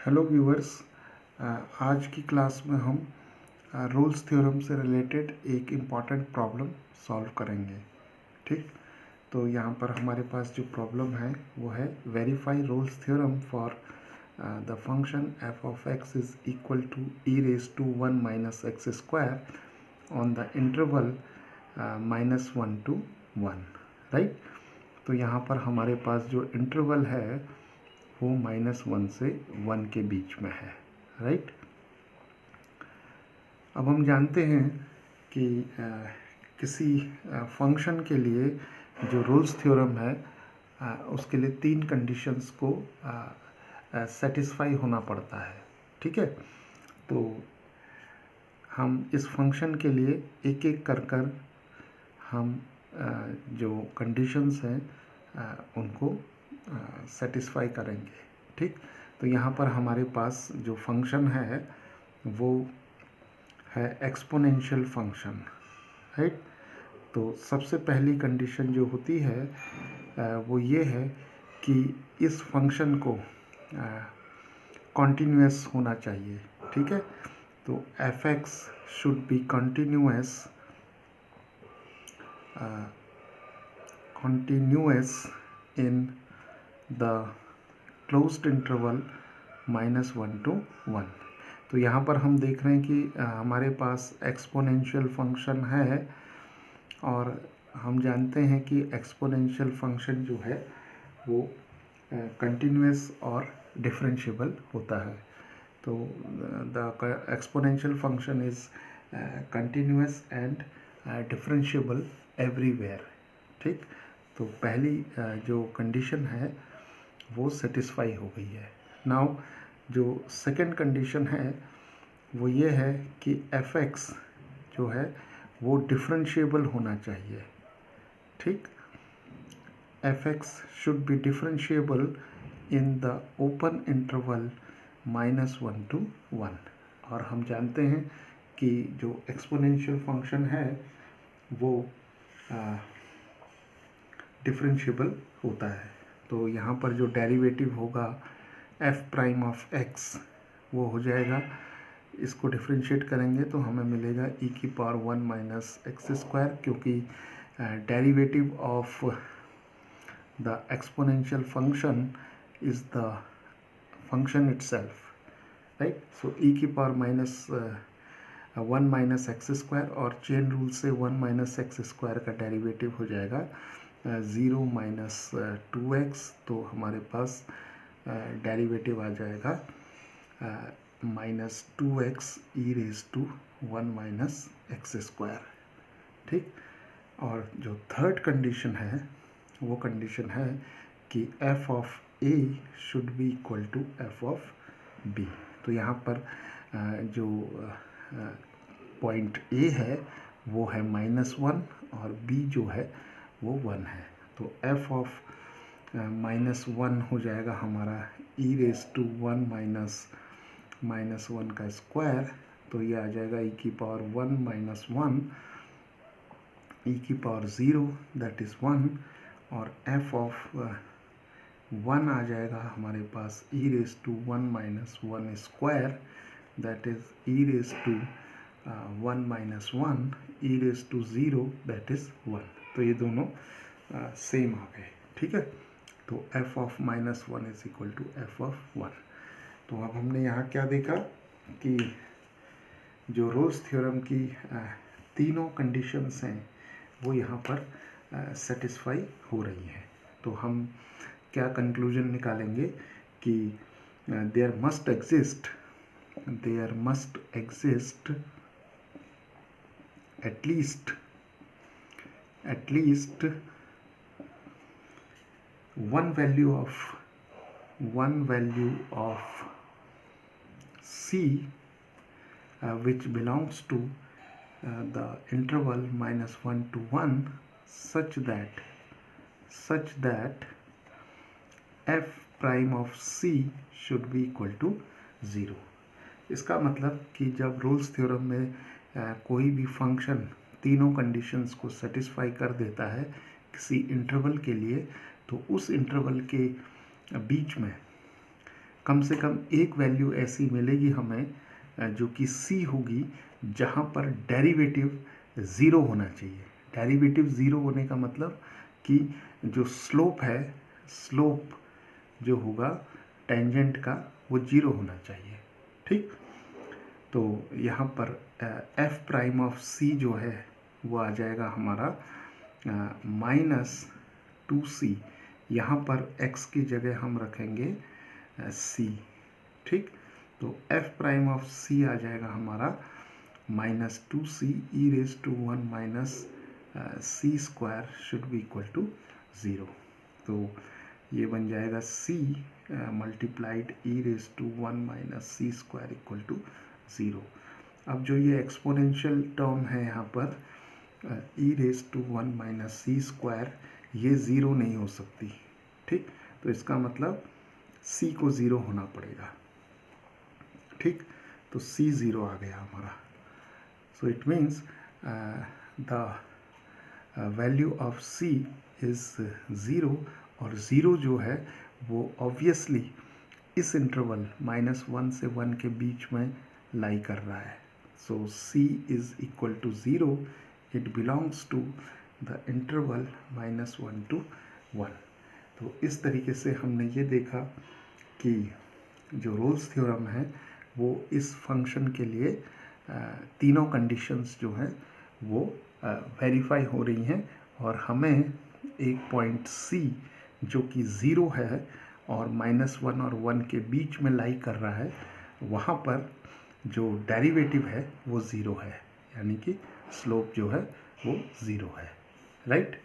Hello viewers. आज की class में हम रोल्स थ्योरम से रिलेटेड एक इम्पॉर्टेंट प्रॉब्लम सॉल्व करेंगे। ठीक, तो यहाँ पर हमारे पास जो प्रॉब्लम है वो है verify Rolle's theorem for the function f of x is equal to e raise to 1 minus x square on the interval -1 to 1, right. तो यहाँ पर हमारे पास जो इंटरवल है वो -1 से 1 के बीच में है, राइट। अब हम जानते हैं कि किसी फंक्शन के लिए जो रोल्स थ्योरम है उसके लिए 3 कंडीशंस को सेटिस्फाई होना पड़ता है। ठीक है, तो हम इस फंक्शन के लिए एक एक कर हम जो कंडीशंस हैं उनको सेटिस्फाई करेंगे। ठीक, तो यहाँ पर हमारे पास जो फंक्शन है वो है एक्सपोनेंशियल फंक्शन, राइट। तो सबसे पहली कंडीशन जो होती है वो ये है कि इस फंक्शन को कॉन्टिन्यूअस होना चाहिए। ठीक है, तो F x should be continuous in the closed interval -1 to 1। तो यहाँ पर हम देख रहे हैं कि हमारे पास एक्सपोनेंशियल फंक्शन है और हम जानते हैं कि एक्सपोनेंशियल फंक्शन जो है वो कंटिन्यूअस और डिफरेंशिएबल होता है। तो the exponential function is continuous and differentiable everywhere. ठीक, तो पहली जो कंडीशन है वो सेटिस्फाई हो गई है। नाउ जो सेकंड कंडीशन है वो ये है कि एफ एक्स जो है वो डिफरेंशिएबल होना चाहिए। ठीक, F x should be differentiable in the open interval -1 to 1। और हम जानते हैं कि जो एक्सपोनेंशियल फंक्शन है वो डिफरेंशिएबल होता है। तो यहाँ पर जो डेरिवेटिव होगा एफ प्राइम ऑफ एक्स वो हो जाएगा, इसको डिफरेंशिएट करेंगे तो हमें मिलेगा ई की पावर 1 माइनस एक्स स्क्वायर, क्योंकि derivative of the exponential function is the function itself, right. So e की पावर -1 माइनस एक्स स्क्वायर और चेन रूल से 1 माइनस एक्स स्क्वायर का डेरिवेटिव हो जाएगा 0 माइनस 2x। तो हमारे पास डेरिवेटिव आ जाएगा -2x e raise to 1 minus x square. ठीक, और जो थर्ड कंडीशन है वो कंडीशन है कि f of a should be equal to f of b। तो यहाँ पर जो पॉइंट a है वो है -1 और b जो है वो 1 है। तो f ऑफ -1 हो जाएगा हमारा ई रेज टू 1 माइनस 1 का स्क्वायर। तो ये आ जाएगा ई की पावर 1 माइनस 1 ई की पावर 0 दैट इज़ 1। और f ऑफ 1 आ जाएगा हमारे पास e raise to 1 minus 1 square that is e raise to 1 minus 1 e raise to 0 that is 1। तो ये दोनों सेम आ गए। ठीक है, तो f of -1 is equal to f of 1। तो अब हमने यहाँ क्या देखा कि जो रोल्स थ्योरम की तीनों कंडीशंस हैं वो यहाँ पर सेटिस्फाई हो रही हैं। तो हम क्या कंक्लूजन निकालेंगे कि there must exist at least one value of c which belongs to the interval -1 to 1 such that f prime of c should be equal to 0। इसका मतलब कि जब रोल्स थ्योरम में कोई भी फंक्शन तीनों कंडीशंस को सेटिस्फाई कर देता है किसी इंटरवल के लिए, तो उस इंटरवल के बीच में कम से कम एक वैल्यू ऐसी मिलेगी हमें जो कि सी होगी, जहाँ पर डेरिवेटिव ज़ीरो होना चाहिए। डेरिवेटिव ज़ीरो होने का मतलब कि जो स्लोप है, स्लोप जो होगा टेंजेंट का वो जीरो होना चाहिए। ठीक, तो यहाँ पर एफ प्राइम ऑफ सी जो है वो आ जाएगा हमारा -2c। यहाँ पर x की जगह हम रखेंगे c। ठीक, तो f प्राइम ऑफ c आ जाएगा हमारा -2c e raise to 1 minus c square should be equal to 0। तो ये बन जाएगा c multiplied e raise to 1 minus c square equal to 0। अब जो ये एक्सपोनेंशियल टर्म है यहाँ पर e raise to 1 minus c square, ये ज़ीरो नहीं हो सकती। ठीक, तो इसका मतलब c को ज़ीरो होना पड़ेगा। ठीक, तो c ज़ीरो आ गया हमारा। So it means the value of c is zero, और ज़ीरो जो है वो ऑब्वियसली इस इंटरवल -1 से 1 के बीच में लाई कर रहा है। So c is equal to zero, it belongs to the interval -1 to 1। तो इस तरीके से हमने ये देखा कि जो रोल्स थ्योरम है वो इस फंक्शन के लिए तीनों कंडीशंस जो हैं वो वेरीफाई हो रही हैं, और हमें एक पॉइंट C जो कि ज़ीरो है और -1 और 1 के बीच में लाई कर रहा है, वहाँ पर जो डेरिवेटिव है वो ज़ीरो है, यानी कि स्लोप जो है वो ज़ीरो है। राइट।